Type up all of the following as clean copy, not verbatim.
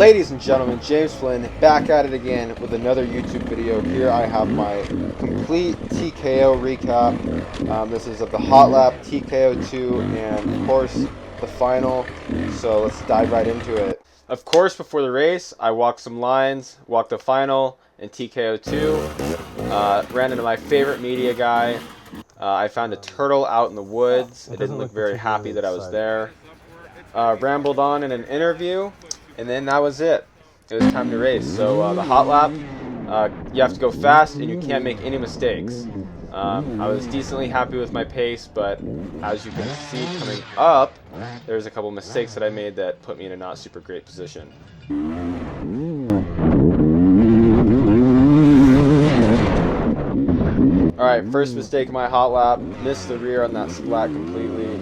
Ladies and gentlemen, James Flynn back at it again with another YouTube video. Here I have my complete TKO recap. This is of the Hot Lap, TKO2, and of course the final. So let's dive right into it. Of course, before the race, I walked some lines, walked the final in TKO2. Ran into my favorite media guy. I found a turtle out in the woods. It didn't look very happy that I was there. Rambled on in an interview, and then that was it. It was time to race. So the hot lap, you have to go fast and you can't make any mistakes. I was decently happy with my pace, but as you can see coming up, there's a couple mistakes that I made that put me in a not super great position. Alright, first mistake of my hot lap, missed the rear on that splat completely.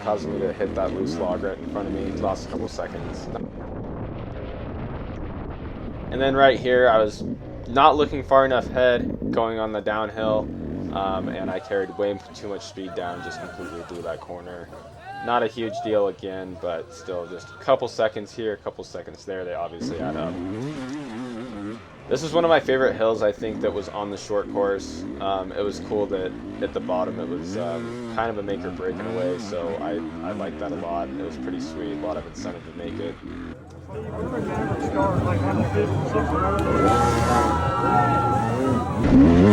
Causing me to hit that loose log right in front of me. Lost a couple seconds. And then right here, I was not looking far enough ahead going on the downhill, and I carried way too much speed down, just completely blew that corner. Not a huge deal again, but still just a couple seconds here, a couple seconds there, they obviously add up. This is one of my favorite hills, I think, that was on the short course. It was cool that at the bottom it was kind of a make or break in a way, so I liked that a lot. It was pretty sweet, a lot of incentive to make it.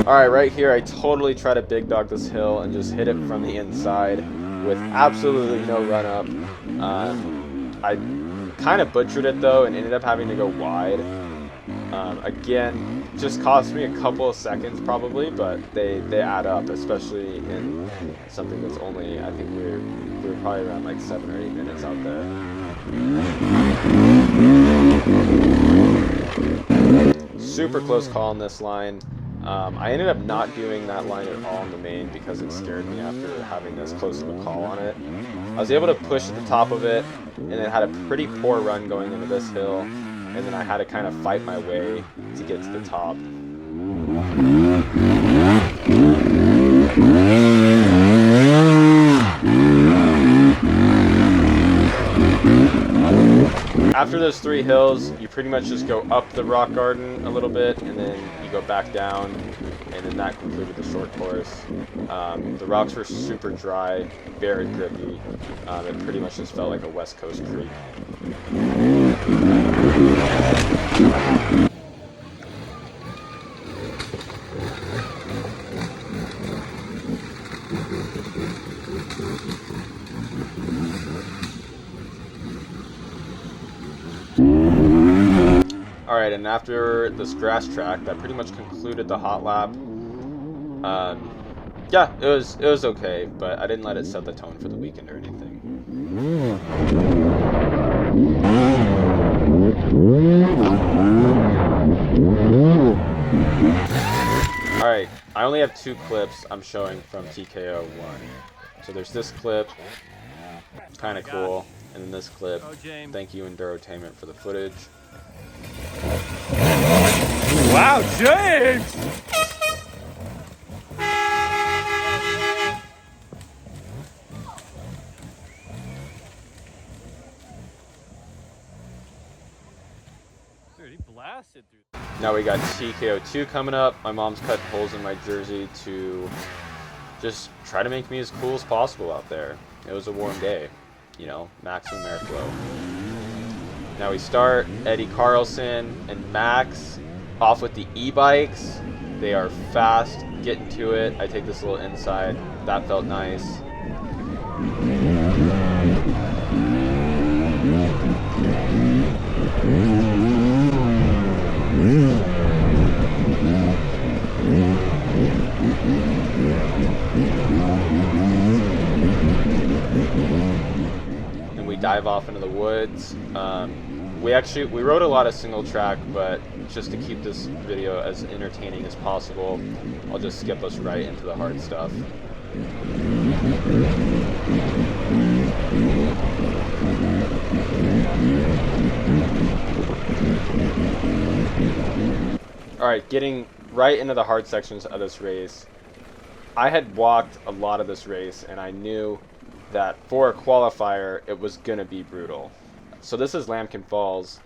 Alright, right here I totally try to big dog this hill and just hit it from the inside with absolutely no run up. I kind of butchered it though and ended up having to go wide. Again, just cost me a couple of seconds probably, but they add up, especially in something that's only, I think we were probably around like 7 or 8 minutes out there. Super close call on this line. I ended up not doing that line at all in the main because it scared me after having this close of a call on it. I was able to push at the top of it and then had a pretty poor run going into this hill. And then I had to kind of fight my way to get to the top. After those 3 hills, you pretty much just go up the rock garden a little bit, and then you go back down, and then that concluded the short course. The rocks were super dry, very grippy. It pretty much just felt like a West Coast creek. Alright, and after this grass track, that pretty much concluded the hot lap. Yeah, it was okay, but I didn't let it set the tone for the weekend or anything. Alright, I only have 2 clips I'm showing from TKO1. So there's this clip, kind of cool, and then this clip. Thank you Endurotainment for the footage. Wow, James! Dude, he blasted through. Now we got TKO2 coming up. My mom's cut holes in my jersey to just try to make me as cool as possible out there. It was a warm day, you know, maximum airflow. Now we start Eddie Carlson and Max off with the e-bikes. They are fast, getting to it. I take this little inside. That felt nice. And we dive off into the woods. We rode a lot of single track, but just to keep this video as entertaining as possible, I'll just skip us right into the hard stuff. Alright, getting right into the hard sections of this race. I had walked a lot of this race, and I knew that for a qualifier, it was going to be brutal. So this is Lambkin Falls.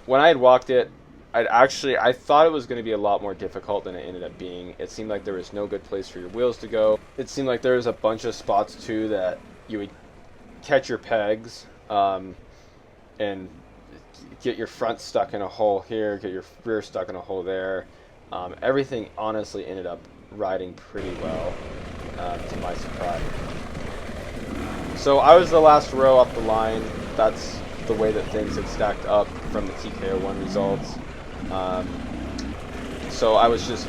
When I had walked it, I thought it was going to be a lot more difficult than it ended up being. It seemed like there was no good place for your wheels to go. It seemed like there was a bunch of spots too that you would catch your pegs and get your front stuck in a hole here, get your rear stuck in a hole there. Everything honestly ended up riding pretty well, to my surprise. So I was the last row up the line. That's the way that things had stacked up from the TKO1 results. So I was just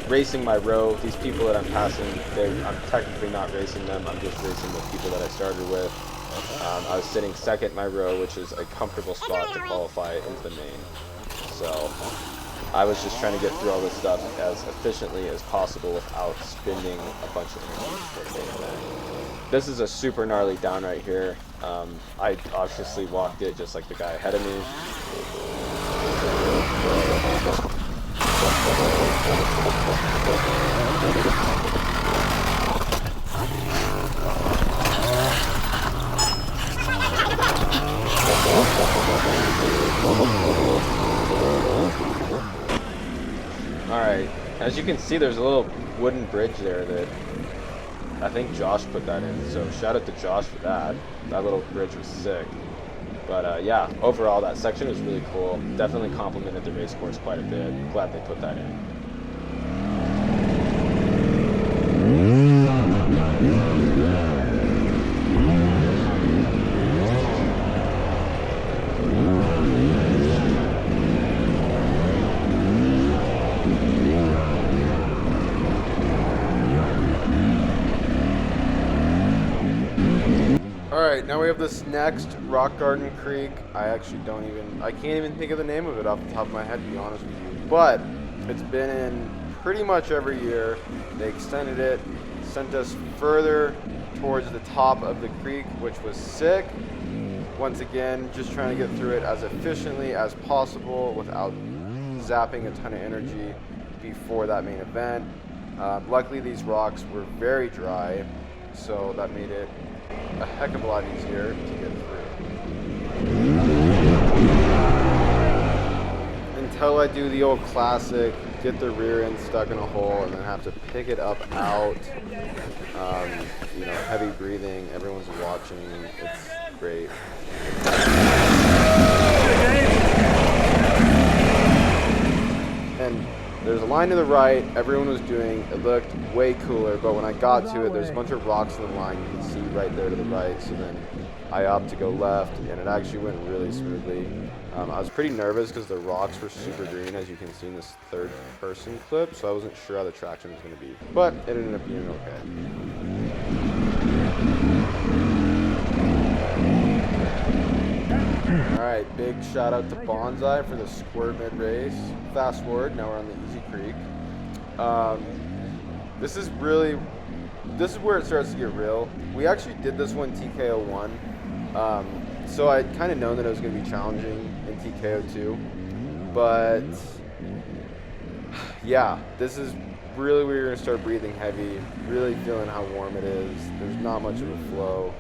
racing my row. These people that I'm passing, I'm technically not racing them. I'm just racing the people that I started with. I was sitting second in my row, which is a comfortable spot to qualify into the main. So I was just trying to get through all this stuff as efficiently as possible without spending a bunch of energy for the main event. This is a super gnarly down right here. I obviously walked it just like the guy ahead of me. Alright, as you can see, there's a little wooden bridge there that I think Josh put that in, so shout out to Josh for that. That little bridge was sick. But yeah, overall that section was really cool. Definitely complimented the race course quite a bit. Glad they put that in. Alright, now we have this next Rock Garden Creek. I can't even think of the name of it off the top of my head, to be honest with you. But it's been in pretty much every year. They extended it, sent us further towards the top of the creek, which was sick. Once again, just trying to get through it as efficiently as possible without zapping a ton of energy before that main event. Luckily, these rocks were very dry, so that made it a heck of a lot easier to get through. Until I do the old classic, get the rear end stuck in a hole and then have to pick it up out. Heavy breathing, everyone's watching, it's great. And there's a line to the right, everyone was doing, it looked way cooler, but when I got to it, there's a bunch of rocks in the line you can see right there to the right, so then I opted to go left, and it actually went really smoothly. I was pretty nervous because the rocks were super green, as you can see in this third person clip, so I wasn't sure how the traction was going to be, but it ended up being okay. Alright, big shout out to Bonsai for the squirt mid race. Fast forward, now we're on the Easy Creek. This is where it starts to get real. We actually did this one TKO1. So I'd kind of known that it was going to be challenging in TKO2. But yeah, this is really where you're going to start breathing heavy, really feeling how warm it is. There's not much of a flow.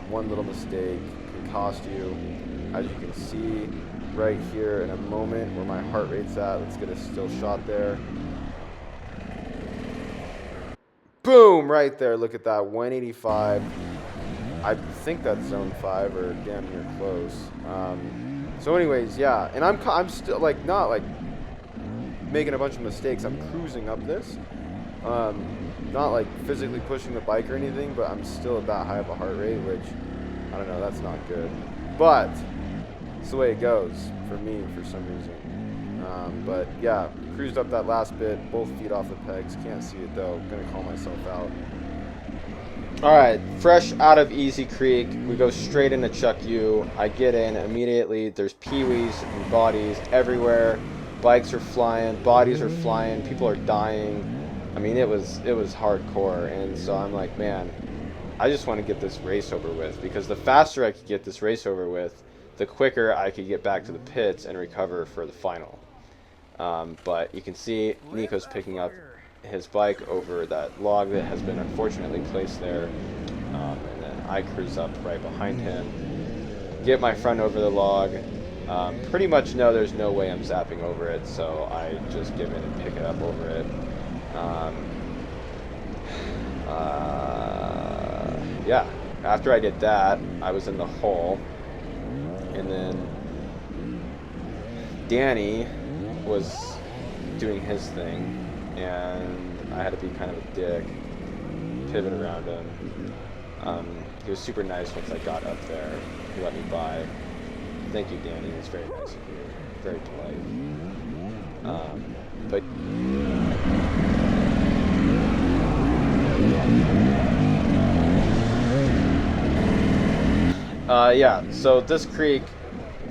One little mistake can cost you. As you can see right here in a moment where my heart rate's at, let's get a still shot there. Boom, right there, look at that, 185. I think that's zone 5 or damn near close. So anyways, yeah, and I'm still not making a bunch of mistakes. I'm cruising up this. Not like physically pushing the bike or anything, but I'm still at that high of a heart rate, which, I don't know, that's not good. But it's the way it goes for me for some reason. But yeah, cruised up that last bit, both feet off the pegs. Can't see it though. Gonna call myself out. All right, fresh out of Easy Creek, we go straight into Chuck U. I get in immediately. There's peewees and bodies everywhere. Bikes are flying, bodies are flying, people are dying. I mean, it was hardcore, and so I'm like, man, I just want to get this race over with, because the faster I could get this race over with, the quicker I could get back to the pits and recover for the final. But you can see Nico's picking up his bike over that log that has been unfortunately placed there. And then I cruise up right behind him, get my front over the log. Pretty much know there's no way I'm zapping over it, so I just give in and pick it up over it. Yeah, after I did that, I was in the hole, and then Danny was doing his thing, and I had to be kind of a dick, pivot around him. He was super nice once I got up there. He let me by. Thank you, Danny. It was very nice of you. Very polite. Yeah, so this creek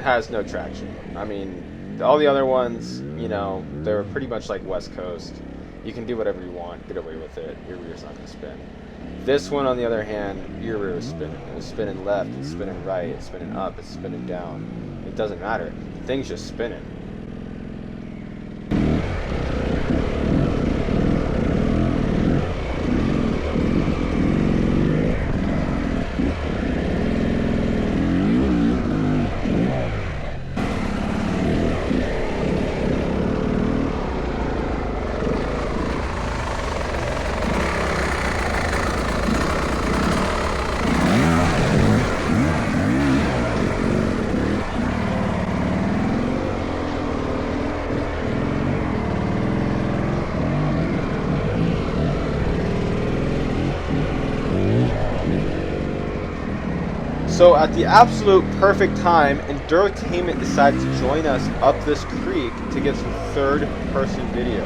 has no traction. I mean, all the other ones, you know, they were pretty much like West Coast. You can do whatever you want, get away with it. Your rear's not going to spin. This one, on the other hand, your rear was spinning. It was spinning left, it's spinning right, it's spinning up, it's spinning down. It doesn't matter. The thing's just spinning. So at the absolute perfect time, Endurotainment decided to join us up this creek to get some third-person video.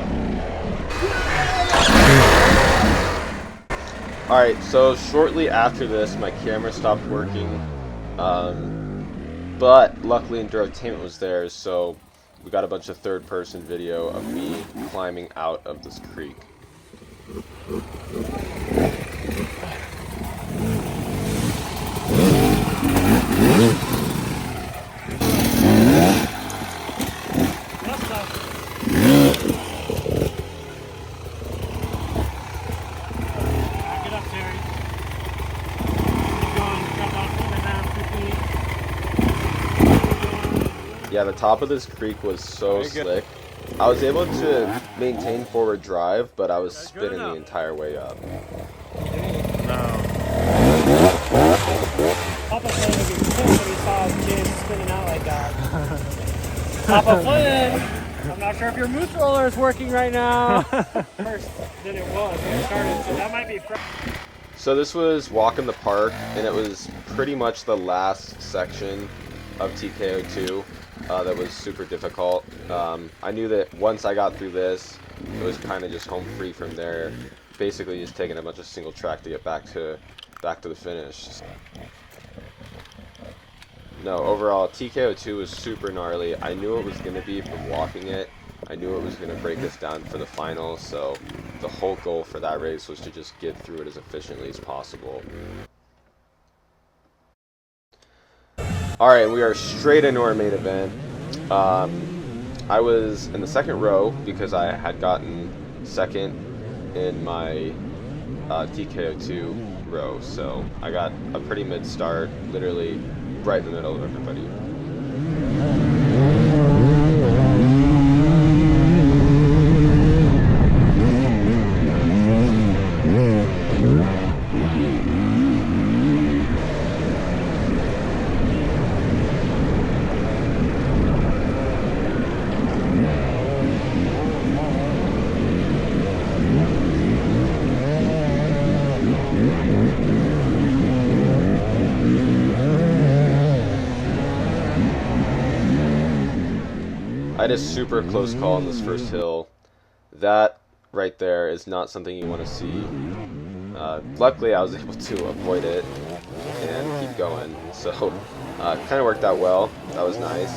Alright, so shortly after this, my camera stopped working, but luckily Endurotainment was there, so we got a bunch of third-person video of me climbing out of this creek. Yeah, the top of this creek was so slick. I was able to maintain forward drive, but I was spinning the entire way up. Papa Flynn would be pissed when he saw his kids spinning out like that. Papa Flynn! I'm not sure if your moose roller is working right now. First than it was when it started, so that might be So this was Walk in the Park, and it was pretty much the last section of TKO2 that was super difficult. I knew that once I got through this, it was kind of just home free from there. Basically just taking a bunch of single track to get back to the finish. No, overall, TKO2 was super gnarly. I knew it was going to be from walking it. I knew it was going to break us down for the final, so the whole goal for that race was to just get through it as efficiently as possible. Alright, we are straight into our main event. I was in the second row because I had gotten second in my TKO2 row, so I got a pretty mid start, literally right in the middle of everybody. I had a super close call on this first hill. That right there is not something you want to see. Luckily I was able to avoid it and keep going, so kind of worked out well. That was nice.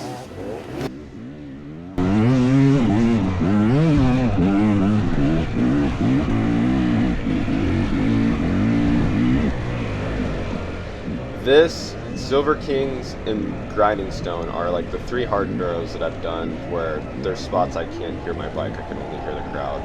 This, Silver Kings, and Grinding Stone are like the three hard enduros that I've done where there's spots I can't hear my bike, I can only hear the crowd.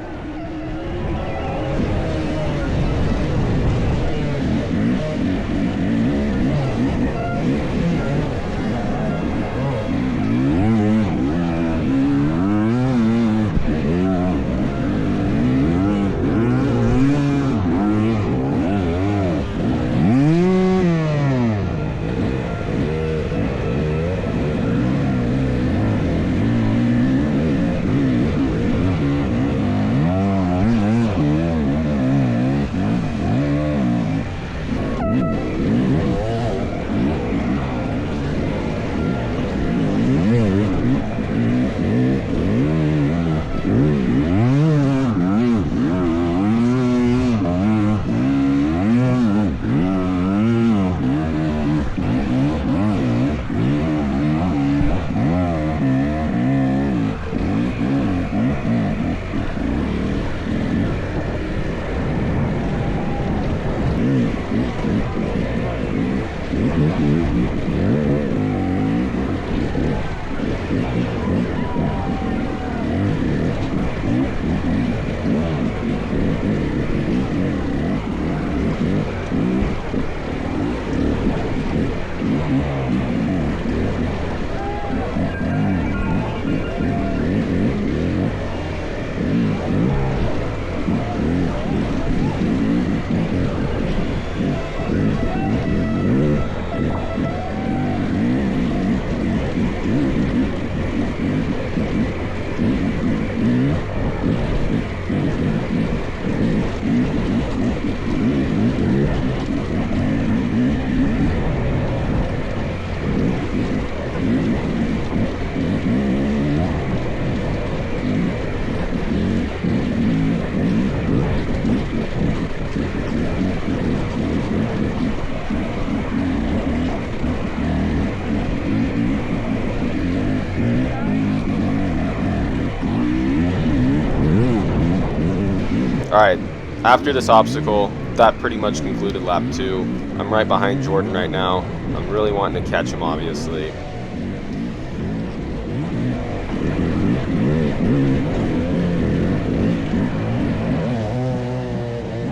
Alright, after this obstacle, that pretty much concluded lap 2. I'm right behind Jordan right now. I'm really wanting to catch him, obviously.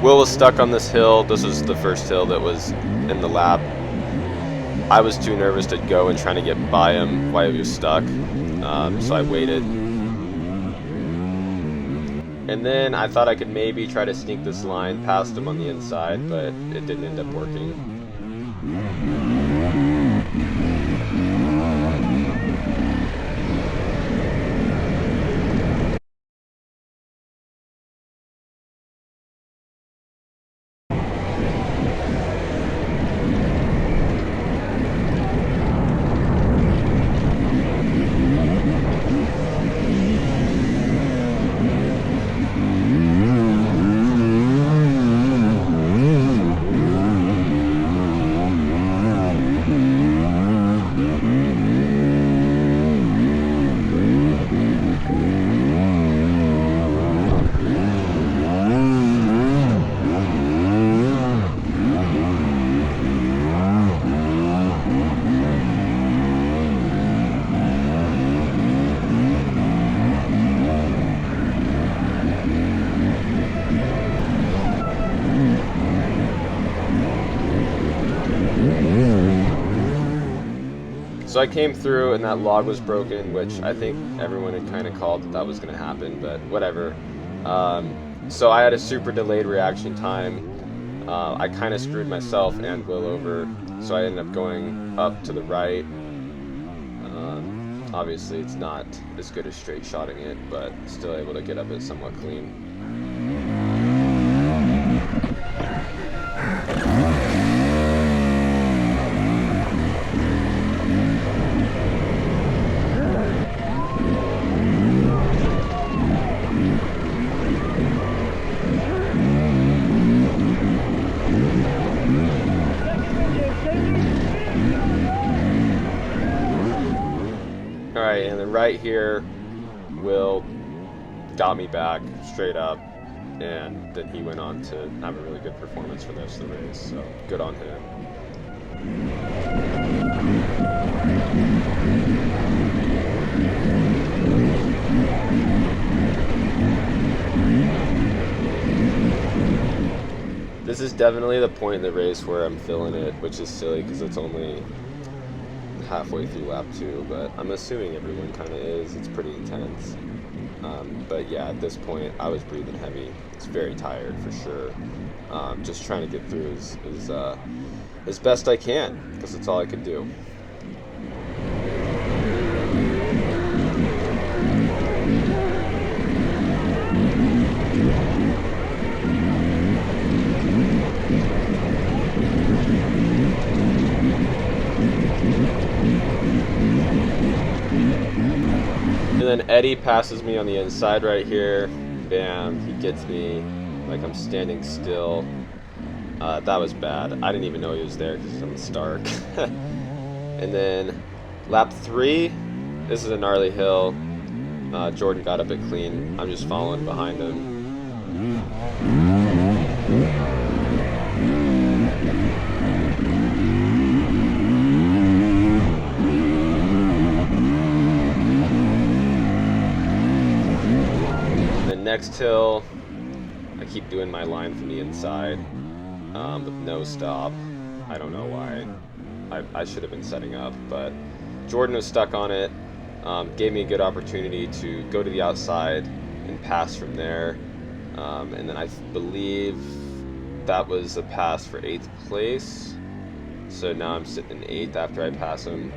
Will was stuck on this hill. This was the first hill that was in the lap. I was too nervous to go and try to get by him while he was stuck, so I waited. And then I thought I could maybe try to sneak this line past him on the inside, but it didn't end up working. So I came through and that log was broken, which I think everyone had kind of called that was going to happen, but whatever. So I had a super delayed reaction time. I kind of screwed myself and Will over, so I ended up going up to the right. Obviously it's not as good as straight shotting it, but still able to get up it somewhat clean. Alright, and then right here, Will got me back straight up, and then he went on to have a really good performance for the rest of the race, so good on him. This is definitely the point in the race where I'm feeling it, which is silly because it's only halfway through lap 2, but I'm assuming everyone kind of is. It's pretty intense. But yeah, at this point, I was breathing heavy. It's very tired for sure. Just trying to get through as best I can, because it's all I could do. And then Eddie passes me on the inside right here. Bam, he gets me like I'm standing still. That was bad. I didn't even know he was there because he's on the start. And then lap 3, this is a gnarly hill. Jordan got up it clean. I'm just following behind him. Next hill, I keep doing my line from the inside with no stop. I don't know why. I should have been setting up, but Jordan was stuck on it. Gave me a good opportunity to go to the outside and pass from there. And then I believe that was a pass for 8th place. So now I'm sitting in 8th after I pass him.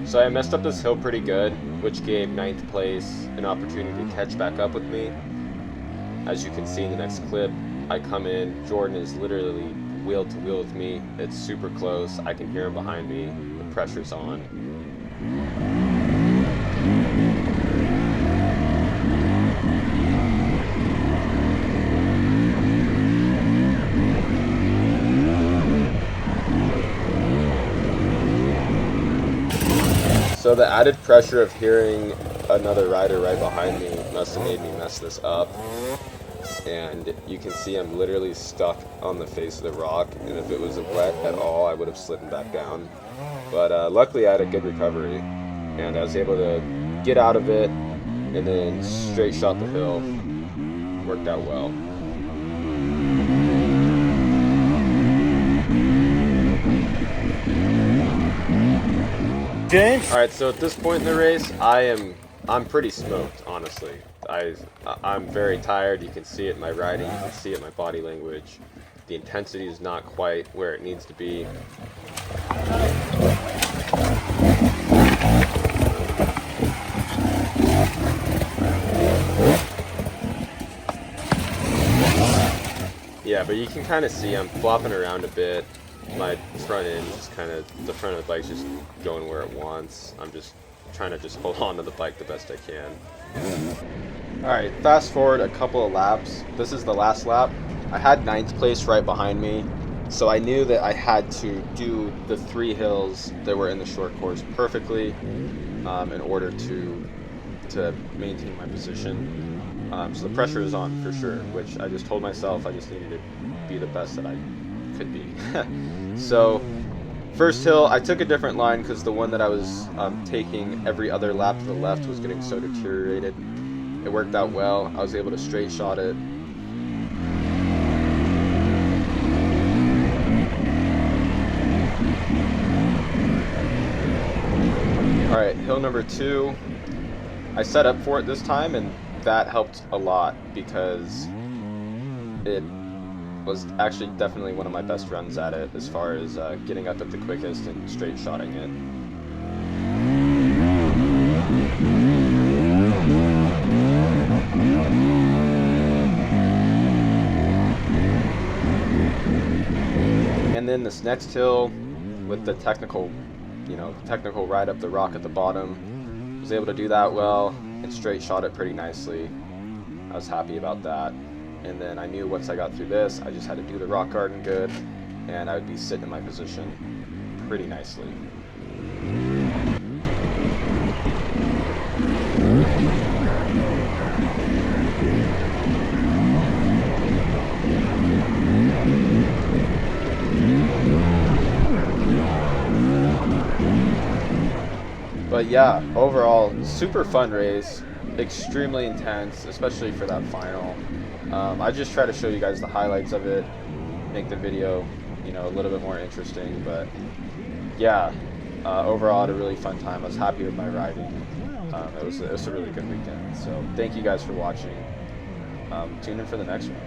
So I messed up this hill pretty good, which gave 9th place an opportunity to catch back up with me. As you can see in the next clip, I come in, Jordan is literally wheel to wheel with me. It's super close, I can hear him behind me, the pressure's on. So the added pressure of hearing another rider right behind me must have made me mess this up. And you can see I'm literally stuck on the face of the rock, and if it was wet at all, I would have slid back down. But luckily I had a good recovery, and I was able to get out of it and then straight shot the hill. Worked out well. James? All right, so at this point in the race, I'm pretty smoked, honestly. I'm very tired. You can see it in my riding. You can see it in my body language. The intensity is not quite where it needs to be. Yeah, but you can kind of see I'm flopping around a bit. My front end is kind of, the front of the bike's just going where it wants. I'm just trying to just hold on to the bike the best I can. Alright, fast forward a couple of laps. This is the last lap. I had 9th place right behind me, so I knew that I had to do the 3 hills that were in the short course perfectly in order to maintain my position. So the pressure is on for sure, which I just told myself I just needed to be the best that I could be. So first hill, I took a different line because the one that I was taking every other lap to the left was getting so deteriorated. It worked out well. I was able to straight shot it. Alright, hill number 2. I set up for it this time, and that helped a lot because it was actually definitely one of my best runs at it as far as getting up at the quickest and straight shotting it. And then this next hill with the technical ride up the rock at the bottom, was able to do that well and straight shot it pretty nicely. I was happy about that. And then I knew once I got through this, I just had to do the rock garden good, and I would be sitting in my position pretty nicely. But yeah, overall, super fun race, extremely intense, especially for that final. I just try to show you guys the highlights of it, make the video, a little bit more interesting. But yeah, overall, I had a really fun time. I was happy with my riding. It was a really good weekend. So thank you guys for watching. Tune in for the next one.